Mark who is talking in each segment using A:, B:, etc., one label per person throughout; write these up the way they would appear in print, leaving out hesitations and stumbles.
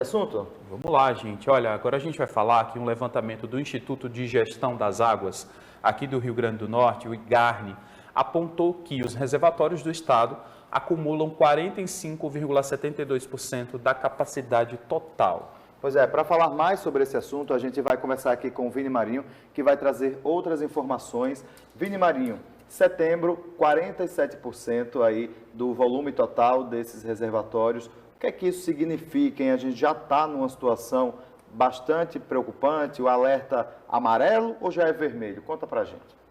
A: Assunto?
B: Vamos lá, gente. Olha, agora a gente vai falar aqui um levantamento do Instituto de Gestão das Águas aqui do Rio Grande do Norte, o IGARNE, apontou que os reservatórios do estado acumulam 45,72% da capacidade total.
A: Pois é, para falar mais sobre esse assunto, a gente vai começar aqui com o Vini Marinho, que vai trazer outras informações. Vini Marinho, setembro, 47% aí do volume total desses reservatórios. O que é que isso significa, hein? A gente já está numa situação bastante preocupante, o alerta amarelo ou já é vermelho? Conta para a gente.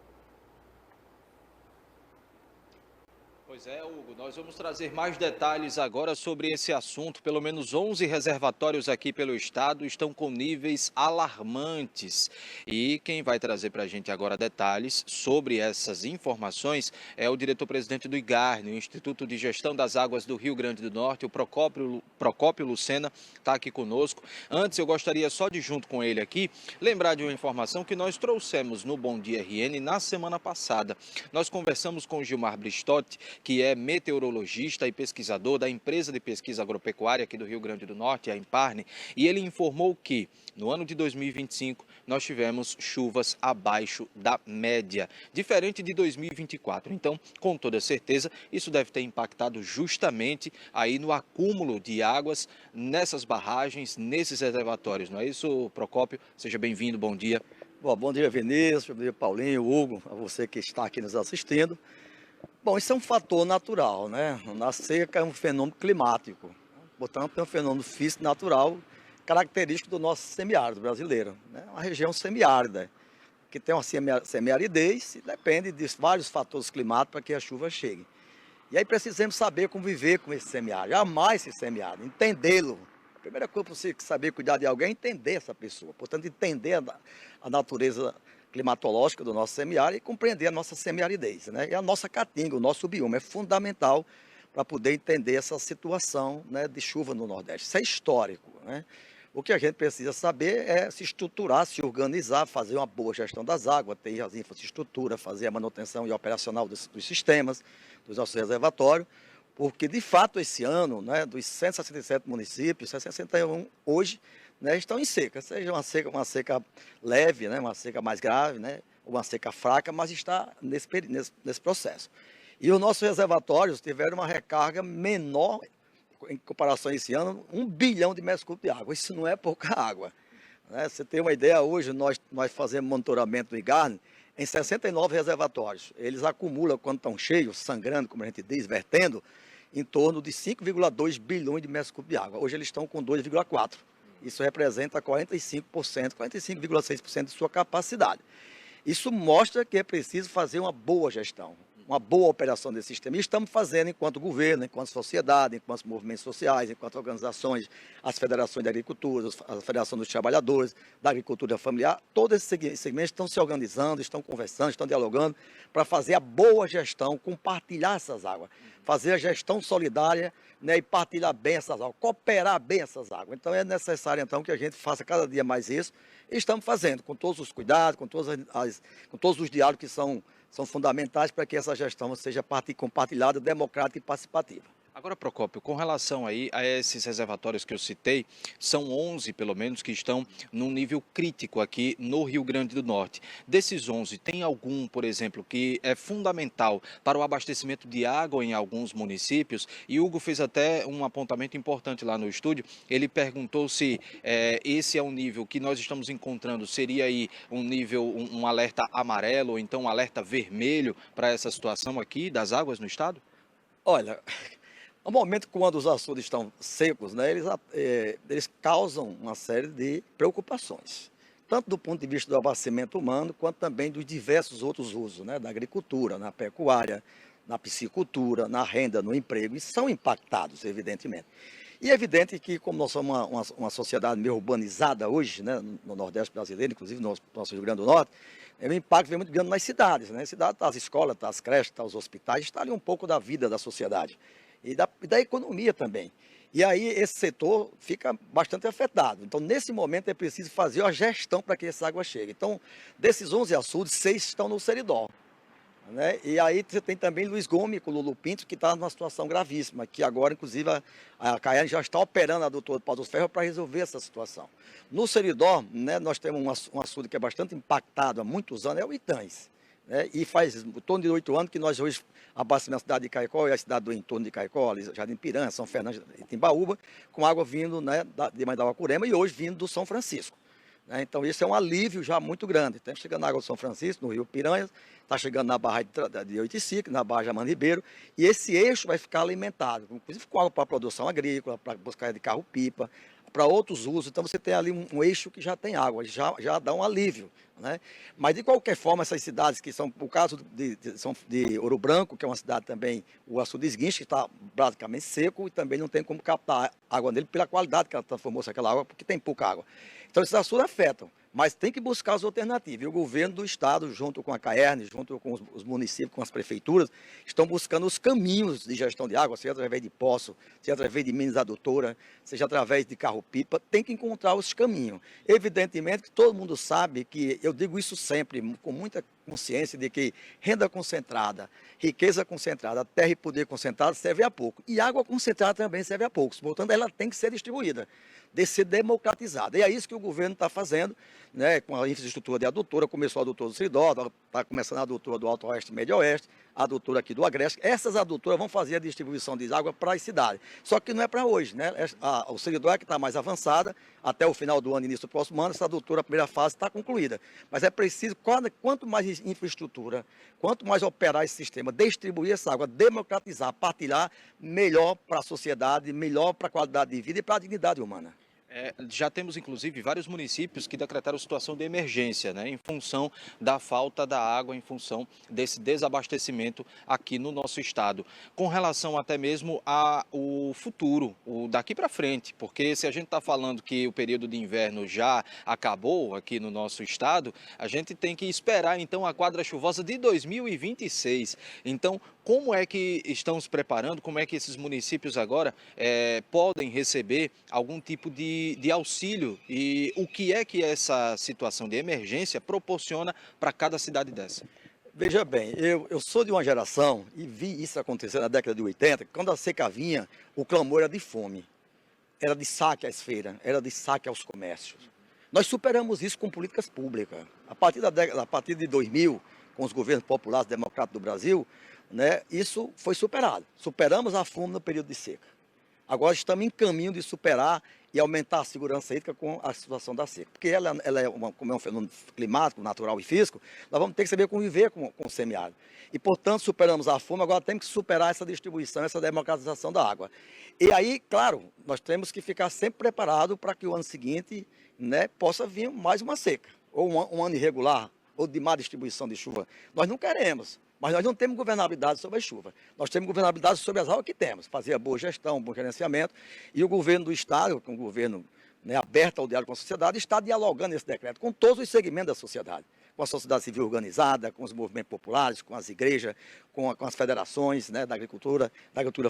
C: Pois é, Hugo, nós vamos trazer mais detalhes agora sobre esse assunto. Pelo menos 11 reservatórios aqui pelo estado estão com níveis alarmantes. E quem vai trazer para a gente agora detalhes sobre essas informações é o diretor-presidente do IGARNE, o Instituto de Gestão das Águas do Rio Grande do Norte, o Procópio Lucena, está aqui conosco. Antes, eu gostaria só de, junto com ele aqui, lembrar de uma informação que nós trouxemos no Bom Dia RN na semana passada. Nós conversamos com o Gilmar Bristotti, que é meteorologista e pesquisador da empresa de pesquisa agropecuária aqui do Rio Grande do Norte, a Imparne, e ele informou que no ano de 2025 nós tivemos chuvas abaixo da média, diferente de 2024. Então, com toda certeza, isso deve ter impactado justamente aí no acúmulo de águas nessas barragens, nesses reservatórios. Não é isso, Procópio? Seja bem-vindo, bom dia.
D: Bom dia, Vinícius, bom dia, Paulinho, Hugo, a você que está aqui nos assistindo. Bom, isso é um fator natural, né? A seca é um fenômeno climático, portanto, é um fenômeno físico natural característico do nosso semiárido brasileiro, né? Uma região semiárida, que tem uma semiaridez e depende de vários fatores climáticos para que a chuva chegue. E aí precisamos saber conviver com esse semiárido, amar esse semiárido, entendê-lo. A primeira coisa para você saber cuidar de alguém é entender essa pessoa, portanto, entender a natureza climatológica do nosso semiárido e compreender a nossa semiaridez, né? E a nossa caatinga, o nosso bioma é fundamental para poder entender essa situação, né, de chuva no Nordeste. Isso é histórico, né? O que a gente precisa saber é se estruturar, se organizar, fazer uma boa gestão das águas, ter as infraestruturas, fazer a manutenção e operacional dos sistemas, dos nossos reservatórios, porque de fato esse ano, né, dos 167 municípios, 161 hoje, né, estão em seca, seja uma seca leve, né, uma seca mais grave, né, ou uma seca fraca, mas está nesse processo. E os nossos reservatórios tiveram uma recarga menor, em comparação a esse ano, 1 bilhão de metros cúbicos de água. Isso não é pouca água, né? Você tem uma ideia, hoje nós fazemos monitoramento do IGARNE em 69 reservatórios. Eles acumulam, quando estão cheios, sangrando, como a gente diz, vertendo, em torno de 5,2 bilhões de metros cúbicos de água. Hoje eles estão com 2,4. Isso representa 45%, 45,6% de sua capacidade. Isso mostra que é preciso fazer uma boa gestão, uma boa operação desse sistema. E estamos fazendo enquanto governo, enquanto sociedade, enquanto movimentos sociais, enquanto organizações, as federações de agricultura, a Federação dos Trabalhadores, da Agricultura Familiar, todos esses segmentos estão se organizando, estão conversando, estão dialogando para fazer a boa gestão, compartilhar essas águas, fazer a gestão solidária, né, e partilhar bem essas águas, cooperar bem essas águas. Então é necessário então que a gente faça cada dia mais isso, e estamos fazendo com todos os cuidados, com todos os diálogos que são fundamentais para que essa gestão seja compartilhada, democrática e participativa.
C: Agora, Procópio, com relação aí a esses reservatórios que eu citei, são 11 pelo menos que estão num nível crítico aqui no Rio Grande do Norte. Desses 11, tem algum, por exemplo, que é fundamental para o abastecimento de água em alguns municípios? E Hugo fez até um apontamento importante lá no estúdio. Ele perguntou se esse é um nível que nós estamos encontrando, seria aí um nível, um alerta amarelo ou então um alerta vermelho para essa situação aqui das águas no estado?
D: Olha, no momento quando os açudes estão secos, né, eles causam uma série de preocupações, tanto do ponto de vista do abastecimento humano, quanto também dos diversos outros usos, né, da agricultura, na pecuária, na piscicultura, na renda, no emprego, e são impactados, evidentemente. E é evidente que, como nós somos uma sociedade meio urbanizada hoje, né, no Nordeste brasileiro, inclusive no nosso Rio Grande do Norte, o impacto vem muito grande nas cidades, né? Cidade está as escolas, está as creches, está os hospitais, está ali um pouco da vida da sociedade e da economia também. E aí esse setor fica bastante afetado. Então, nesse momento, é preciso fazer a gestão para que essa água chegue. Então, desses 11 açudes, 6 estão no Seridó. né? E aí você tem também Luiz Gomes com o Lulu Pinto, que está numa situação gravíssima, que agora, inclusive, a CAERN já está operando a doutora Paulo Ferro para resolver essa situação. No Seridó, né, nós temos um açude que é bastante impactado há muitos anos, é o Itães. Né? E faz em torno de 8 anos que nós hoje abastecemos a cidade de Caicó e a cidade do entorno de Caicó, Jardim Piranha, São Fernando e Timbaúba, com água vindo, né, de Mandaguacurema e hoje vindo do São Francisco. Então, isso é um alívio já muito grande. Está chegando a água do São Francisco, no Rio Piranhas, está chegando na Barra de Oiticica, na Barra de Amanda Ribeiro, e esse eixo vai ficar alimentado, inclusive com água para produção agrícola, para buscar de carro-pipa, para outros usos. Então, você tem ali um eixo que já tem água, já dá um alívio. Né? Mas, de qualquer forma, essas cidades que são, o caso de Ouro Branco, que é uma cidade também, o açude de Esguincho, que está praticamente seco e também não tem como captar água nele pela qualidade que ela transformou-se aquela água, porque tem pouca água. Então, esses açudes afetam, mas tem que buscar as alternativas. E o governo do estado, junto com a CAERN, junto com os municípios, com as prefeituras, estão buscando os caminhos de gestão de água, seja através de poço, seja através de minas adutora, seja através de carro-pipa, tem que encontrar os caminhos. Evidentemente que todo mundo sabe que, eu digo isso sempre, com muita consciência de que renda concentrada, riqueza concentrada, terra e poder concentrado serve a pouco. E água concentrada também serve a poucos. Portanto, ela tem que ser distribuída, de ser democratizada. E é isso que o governo está fazendo, né, com a infraestrutura de adutora. Começou a adutora do Seridó, está começando a adutora do Alto Oeste e Médio Oeste, a adutora aqui do Agreste. Essas adutoras vão fazer a distribuição de água para as cidades. Só que não é para hoje, né? O Seridó é que está mais avançada, até o final do ano, início do próximo ano, essa adutora, a primeira fase, está concluída. Mas é preciso, quanto mais infraestrutura, quanto mais operar esse sistema, distribuir essa água, democratizar, partilhar, melhor para a sociedade, melhor para a qualidade de vida e para a dignidade humana.
C: Já temos, inclusive, vários municípios que decretaram situação de emergência, né, em função da falta da água, em função desse desabastecimento aqui no nosso estado. Com relação até mesmo ao futuro, o daqui para frente, porque se a gente está falando que o período de inverno já acabou aqui no nosso estado, a gente tem que esperar, então, a quadra chuvosa de 2026. Então, como é que estão se preparando, como é que esses municípios agora podem receber algum tipo de auxílio e o que é que essa situação de emergência proporciona para cada cidade dessa?
D: Veja bem, eu sou de uma geração e vi isso acontecer na década de 80, quando a seca vinha, o clamor era de fome, era de saque às feiras, era de saque aos comércios. Nós superamos isso com políticas públicas. A partir de 2000, com os governos populares democráticos do Brasil, né, isso foi superado. Superamos a fome no período de seca. Agora estamos em caminho de superar e aumentar a segurança hídrica com a situação da seca. Porque como é um fenômeno climático, natural e físico, nós vamos ter que saber conviver com o semiárido. E, portanto, superamos a fome, agora temos que superar essa distribuição, essa democratização da água. E aí, claro, nós temos que ficar sempre preparados para que o ano seguinte, né, possa vir mais uma seca, ou um ano irregular, ou de má distribuição de chuva. Nós não queremos. Mas nós não temos governabilidade sobre a chuva. Nós temos governabilidade sobre as águas que temos. Fazer a boa gestão, bom gerenciamento. E o governo do Estado, que é um governo, né, aberto ao diálogo com a sociedade, está dialogando esse decreto com todos os segmentos da sociedade. Com a sociedade civil organizada, com os movimentos populares, com as igrejas, com as federações, né, da agricultura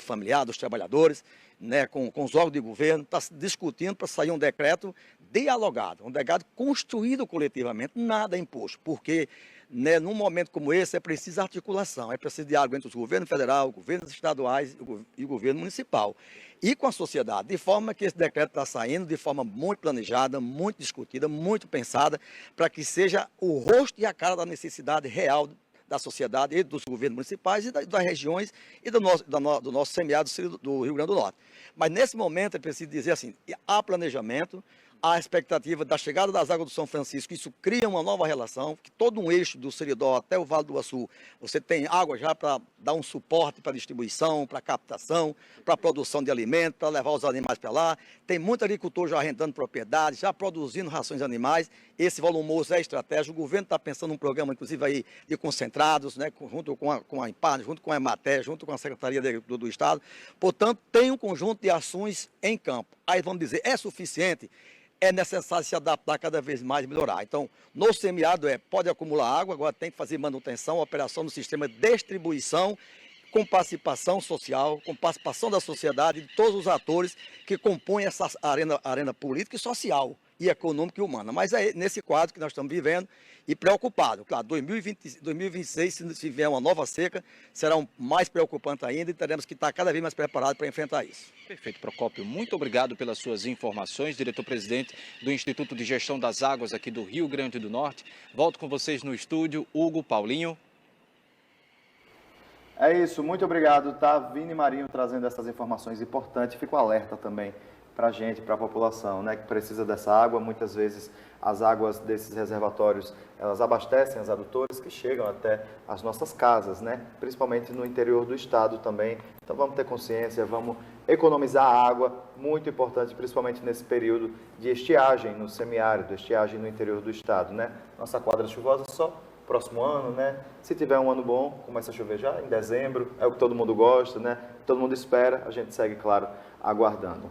D: familiar, dos trabalhadores, né, com os órgãos de governo. Está se discutindo para sair um decreto dialogado, um decreto construído coletivamente, nada imposto. Porque, né, num momento como esse, é preciso articulação, é preciso diálogo entre os governos federal, governos estaduais e o governo municipal. E com a sociedade, de forma que esse decreto está saindo de forma muito planejada, muito discutida, muito pensada, para que seja o rosto e a cara da necessidade real da sociedade e dos governos municipais e das regiões e do nosso semiárido do Rio Grande do Norte. Mas nesse momento é preciso dizer assim, há planejamento, há expectativa da chegada das águas do São Francisco, isso cria uma nova relação, que todo um eixo do Seridó até o Vale do Açu, você tem água já para dar um suporte para distribuição, para captação, para produção de alimentos, para levar os animais para lá. Tem muito agricultor já arrendando propriedades, já produzindo rações de animais. Esse volumoso é estratégico. O governo está pensando num programa, inclusive, aí de concentrados, né, junto com a IMPAR, junto com a EMATER, junto com a Secretaria de Agricultura do Estado. Portanto, tem um conjunto de ações em campo. Aí vamos dizer, é suficiente? É necessário se adaptar cada vez mais e melhorar. Então, no semiárido pode acumular água, agora tem que fazer manutenção, operação no sistema de distribuição, com participação social, com participação da sociedade, de todos os atores que compõem essa arena política e social, e econômica e humana. Mas é nesse quadro que nós estamos vivendo e preocupado. Claro, 2026, se vier uma nova seca, será mais preocupante ainda e teremos que estar cada vez mais preparados para enfrentar isso.
C: Perfeito, Procópio. Muito obrigado pelas suas informações, diretor-presidente do Instituto de Gestão das Águas aqui do Rio Grande do Norte. Volto com vocês no estúdio, Hugo, Paulinho.
A: É isso, muito obrigado, tá? Vini Marinho trazendo essas informações importantes. Fico alerta também para a gente, para a população, né, que precisa dessa água. Muitas vezes as águas desses reservatórios, elas abastecem as adutores que chegam até as nossas casas, né, principalmente no interior do estado também. Então vamos ter consciência, vamos economizar água, muito importante, principalmente nesse período de estiagem no semiárido, estiagem no interior do estado, né. Nossa quadra chuvosa só próximo ano, né? Se tiver um ano bom, começa a chover já em dezembro, é o que todo mundo gosta, né? Todo mundo espera, a gente segue, claro, aguardando.